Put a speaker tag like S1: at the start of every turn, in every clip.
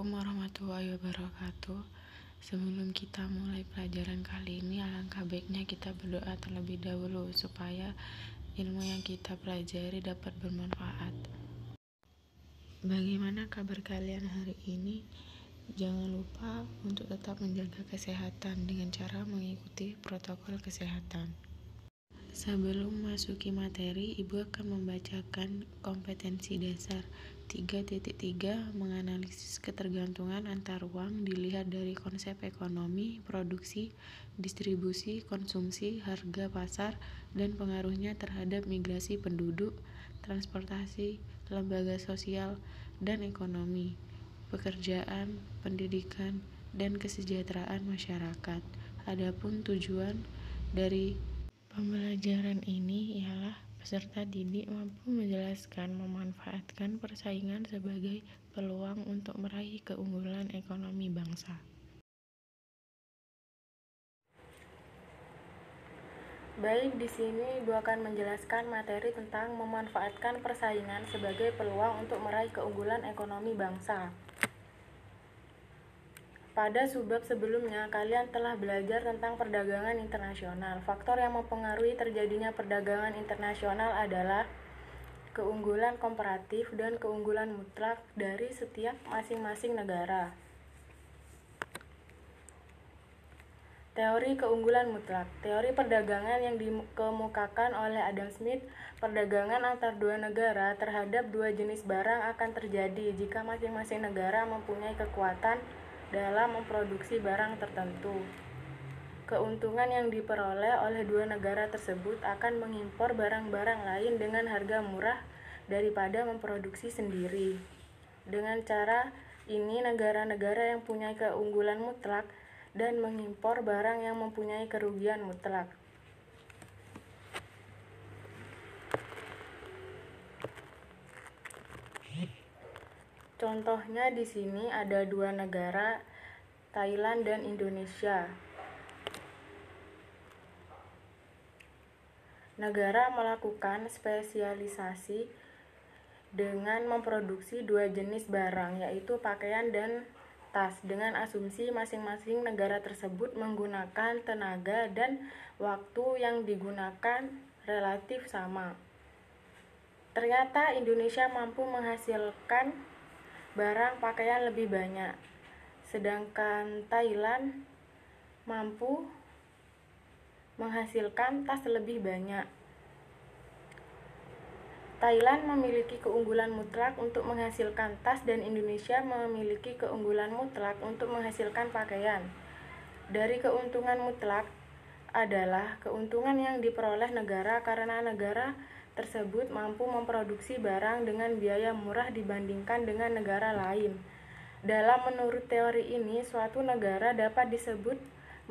S1: Assalamualaikum warahmatullahi wabarakatuh. Sebelum kita mulai pelajaran kali ini, alangkah baiknya kita berdoa terlebih dahulu supaya ilmu yang kita pelajari dapat bermanfaat. Bagaimana kabar kalian hari ini? Jangan lupa untuk tetap menjaga kesehatan dengan cara mengikuti protokol kesehatan. Sebelum masuki materi, Ibu akan membacakan kompetensi dasar 3.3 menganalisis ketergantungan antar uang dilihat dari konsep ekonomi, produksi, distribusi, konsumsi, harga pasar, dan pengaruhnya terhadap migrasi penduduk, transportasi, lembaga sosial, dan ekonomi, pekerjaan, pendidikan, dan kesejahteraan masyarakat. Adapun tujuan dari pembelajaran ini ialah peserta didik mampu menjelaskan memanfaatkan persaingan sebagai peluang untuk meraih keunggulan ekonomi bangsa.
S2: Baik, di sini Ibu akan menjelaskan materi tentang memanfaatkan persaingan sebagai peluang untuk meraih keunggulan ekonomi bangsa. Pada subbab sebelumnya, kalian telah belajar tentang perdagangan internasional. Faktor yang mempengaruhi terjadinya perdagangan internasional adalah keunggulan komparatif dan keunggulan mutlak dari setiap masing-masing negara. Teori keunggulan mutlak. Teori perdagangan yang dikemukakan oleh Adam Smith, perdagangan antar dua negara terhadap dua jenis barang akan terjadi jika masing-masing negara mempunyai kekuatan dalam memproduksi barang tertentu. Keuntungan yang diperoleh oleh dua negara tersebut akan mengimpor barang-barang lain dengan harga murah daripada memproduksi sendiri. Dengan cara ini, negara-negara yang punya keunggulan mutlak dan mengimpor barang yang mempunyai kerugian mutlak. Contohnya di sini ada dua negara, Thailand dan Indonesia. Negara melakukan spesialisasi dengan memproduksi dua jenis barang, yaitu pakaian dan tas, dengan asumsi masing-masing negara tersebut menggunakan tenaga dan waktu yang digunakan relatif sama. Ternyata Indonesia mampu menghasilkan barang pakaian lebih banyak, sedangkan Thailand mampu menghasilkan tas lebih banyak. Thailand memiliki keunggulan mutlak untuk menghasilkan tas dan Indonesia memiliki keunggulan mutlak untuk menghasilkan pakaian. Dari keuntungan mutlak adalah keuntungan yang diperoleh negara karena negara tersebut mampu memproduksi barang dengan biaya murah dibandingkan dengan negara lain. Menurut teori ini, suatu negara dapat disebut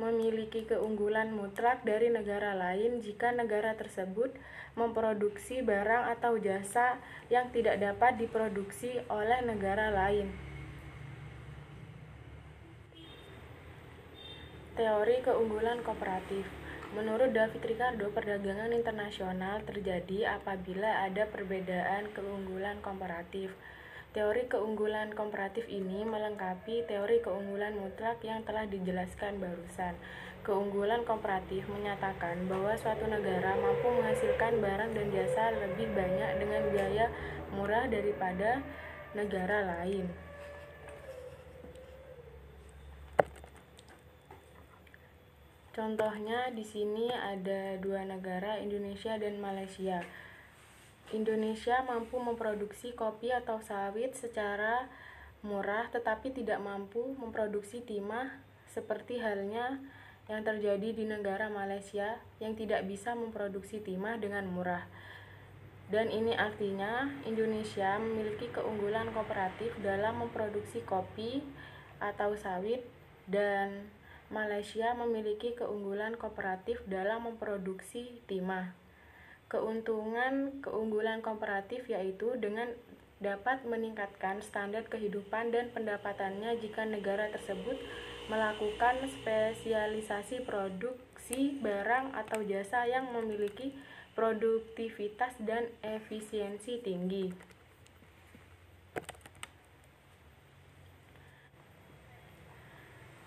S2: memiliki keunggulan mutlak dari negara lain jika negara tersebut memproduksi barang atau jasa yang tidak dapat diproduksi oleh negara lain. Teori keunggulan komparatif. Menurut David Ricardo, perdagangan internasional terjadi apabila ada perbedaan keunggulan komparatif. Teori keunggulan komparatif ini melengkapi teori keunggulan mutlak yang telah dijelaskan barusan. Keunggulan komparatif menyatakan bahwa suatu negara mampu menghasilkan barang dan jasa lebih banyak dengan biaya murah daripada negara lain. Contohnya di sini ada dua negara, Indonesia dan Malaysia. Indonesia mampu memproduksi kopi atau sawit secara murah, tetapi tidak mampu memproduksi timah, seperti halnya yang terjadi di negara Malaysia yang tidak bisa memproduksi timah dengan murah. Dan ini artinya Indonesia memiliki keunggulan komparatif dalam memproduksi kopi atau sawit, dan Malaysia memiliki keunggulan komparatif dalam memproduksi timah. Keunggulan komparatif yaitu dengan dapat meningkatkan standar kehidupan dan pendapatannya jika negara tersebut melakukan spesialisasi produksi barang atau jasa yang memiliki produktivitas dan efisiensi tinggi.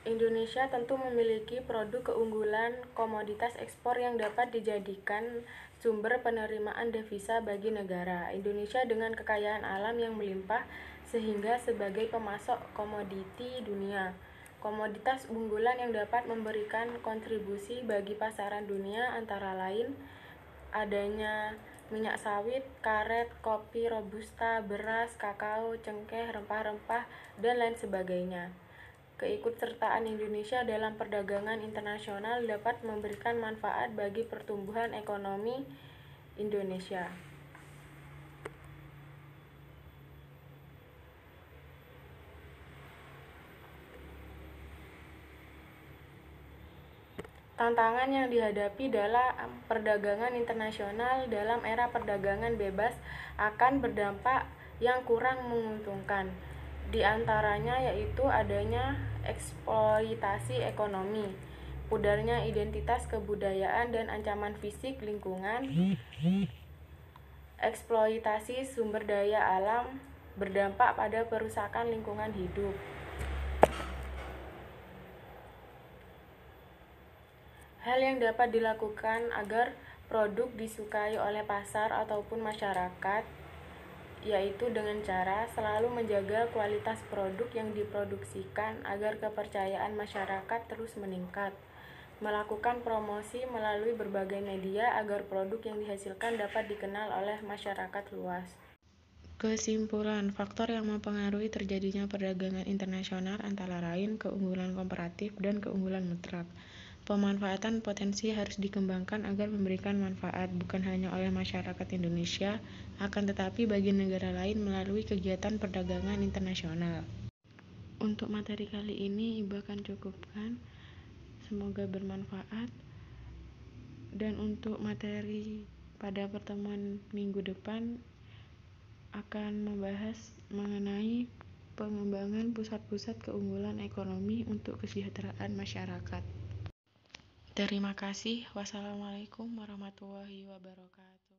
S2: Indonesia tentu memiliki produk keunggulan komoditas ekspor yang dapat dijadikan sumber penerimaan devisa bagi negara. Indonesia dengan kekayaan alam yang melimpah sehingga sebagai pemasok komoditi dunia. Komoditas unggulan yang dapat memberikan kontribusi bagi pasaran dunia antara lain adanya minyak sawit, karet, kopi, robusta, beras, kakao, cengkeh, rempah-rempah, dan lain sebagainya. Keikutsertaan Indonesia dalam perdagangan internasional dapat memberikan manfaat bagi pertumbuhan ekonomi Indonesia. Tantangan yang dihadapi dalam perdagangan internasional dalam era perdagangan bebas akan berdampak yang kurang menguntungkan. Di antaranya yaitu adanya eksploitasi ekonomi, pudarnya identitas kebudayaan dan ancaman fisik lingkungan, eksploitasi sumber daya alam berdampak pada perusakan lingkungan hidup. Hal yang dapat dilakukan agar produk disukai oleh pasar ataupun masyarakat yaitu dengan cara selalu menjaga kualitas produk yang diproduksikan agar kepercayaan masyarakat terus meningkat, melakukan promosi melalui berbagai media agar produk yang dihasilkan dapat dikenal oleh masyarakat luas.
S1: Kesimpulan, faktor yang mempengaruhi terjadinya perdagangan internasional antara lain keunggulan komparatif dan keunggulan mutlak. Pemanfaatan potensi harus dikembangkan agar memberikan manfaat bukan hanya oleh masyarakat Indonesia, akan tetapi bagi negara lain melalui kegiatan perdagangan internasional. Untuk materi kali ini Ibu akan cukupkan. Semoga bermanfaat. Dan untuk materi pada pertemuan minggu depan akan membahas mengenai pengembangan pusat-pusat keunggulan ekonomi untuk kesejahteraan masyarakat. Terima kasih. Wassalamualaikum warahmatullahi wabarakatuh.